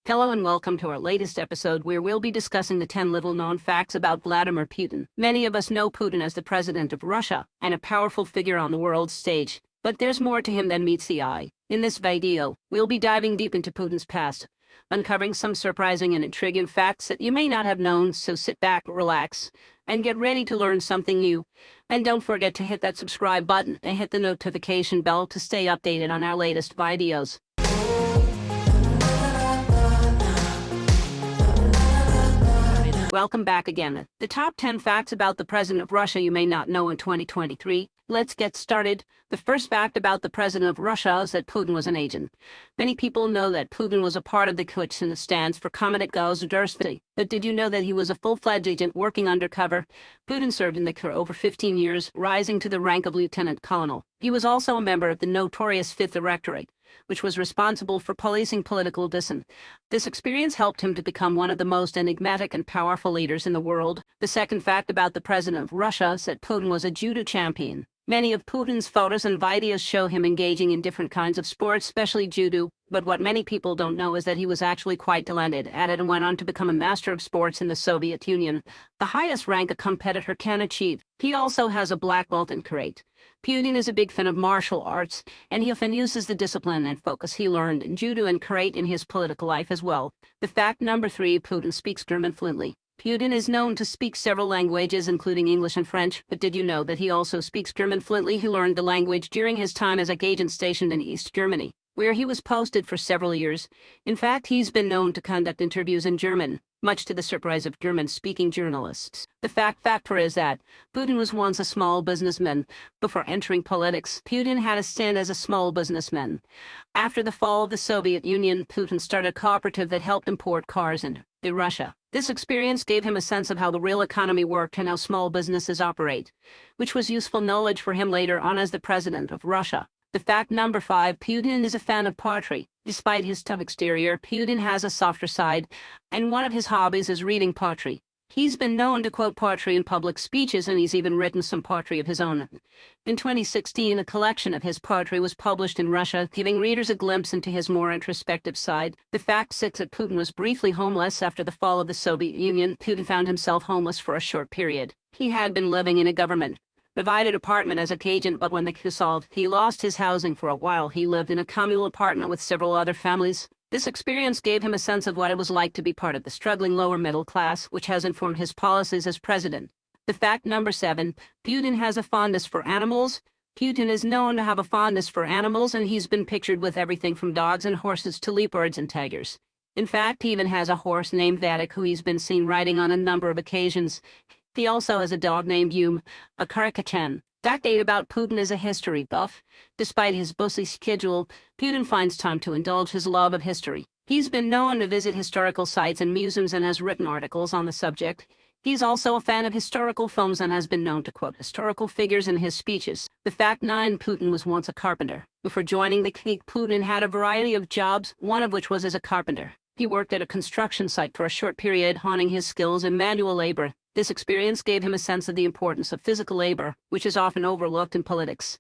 Hello and welcome to our latest episode where we'll be discussing the 10 little known facts about Vladimir Putin. Many of us know Putin as the president of Russia and a powerful figure on the world stage, but there's more to him than meets the eye. In this video, we'll be diving deep into Putin's past, uncovering some surprising and intriguing facts that you may not have known, so sit back, relax, and get ready to learn something new. And don't forget to hit that subscribe button and hit the notification bell to stay updated on our latest videos. Welcome back again. The top 10 facts about the president of Russia you may not know in 2023. Let's get started. The first fact about the president of Russia is that Putin was an agent. Many people know that Putin was a part of the KGB, and stands for Комитет государственной. But did you know that he was a full-fledged agent working undercover? Putin served in the KGB for over 15 years, rising to the rank of lieutenant colonel. He was also a member of the notorious Fifth Directorate, which was responsible for policing political dissent. This experience helped him to become one of the most enigmatic and powerful leaders in the world. The second fact about the president of Russia is that Putin was a judo champion. Many of Putin's photos and videos show him engaging in different kinds of sports, especially judo, but what many people don't know is that he was actually quite talented at it and went on to become a master of sports in the Soviet Union, the highest rank a competitor can achieve. He also has a black belt in karate. Putin is a big fan of martial arts, and he often uses the discipline and focus he learned in judo and karate in his political life as well. The fact number 3, Putin speaks German fluently. Putin is known to speak several languages, including English and French, but did you know that he also speaks German fluently? He learned the language during his time as a agent stationed in East Germany, where he was posted for several years. In fact, he's been known to conduct interviews in German, much to the surprise of German-speaking journalists. The factor is that Putin was once a small businessman. Before entering politics, Putin had a stint as a small businessman. After the fall of the Soviet Union, Putin started a cooperative that helped import cars into Russia. This experience gave him a sense of how the real economy worked and how small businesses operate, which was useful knowledge for him later on as the president of Russia. The fact number 5, Putin is a fan of poetry. Despite his tough exterior, Putin has a softer side, and one of his hobbies is reading poetry. He's been known to quote poetry in public speeches, and he's even written some poetry of his own. In 2016, a collection of his poetry was published in Russia, giving readers a glimpse into his more introspective side. The fact 6, that Putin was briefly homeless after the fall of the Soviet Union. Putin found himself homeless for a short period. He had been living in a government-provided apartment as a agent, but when the coup dissolved, he lost his housing for a while. He lived in a communal apartment with several other families. This experience gave him a sense of what it was like to be part of the struggling lower middle class, which has informed his policies as president. The fact number 7, Putin has a fondness for animals. Putin is known to have a fondness for animals, and he's been pictured with everything from dogs and horses to leopards and tigers. In fact, he even has a horse named Vadik who he's been seen riding on a number of occasions. He also has a dog named Yum, a Karkachan. Fact 8 about Putin is a history buff. Despite his busy schedule, Putin finds time to indulge his love of history. He's been known to visit historical sites and museums and has written articles on the subject. He's also a fan of historical films and has been known to quote historical figures in his speeches. The fact 9, Putin was once a carpenter. Before joining the KGB, Putin had a variety of jobs, one of which was as a carpenter. He worked at a construction site for a short period, honing his skills in manual labor. This experience gave him a sense of the importance of physical labor, which is often overlooked in politics.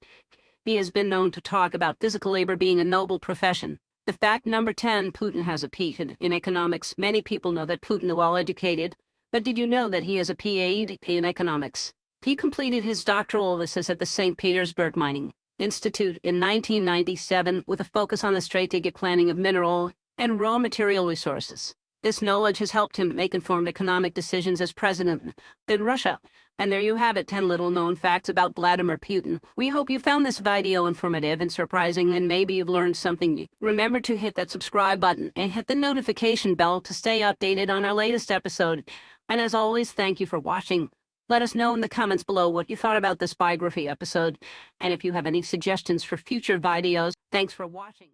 He has been known to talk about physical labor being a noble profession. The fact number 10, Putin has a PhD in economics. Many people know that Putin is well-educated, but did you know that he has a PhD in economics? He completed his doctoral thesis at the St. Petersburg Mining Institute in 1997 with a focus on the strategic planning of mineral and raw material resources. This knowledge has helped him make informed economic decisions as president in Russia. And there you have it, 10 little known facts about Vladimir Putin. We hope you found this video informative and surprising, and maybe you've learned something new. Remember to hit that subscribe button and hit the notification bell to stay updated on our latest episode. And as always, thank you for watching. Let us know in the comments below what you thought about this biography episode, and if you have any suggestions for future videos. Thanks for watching.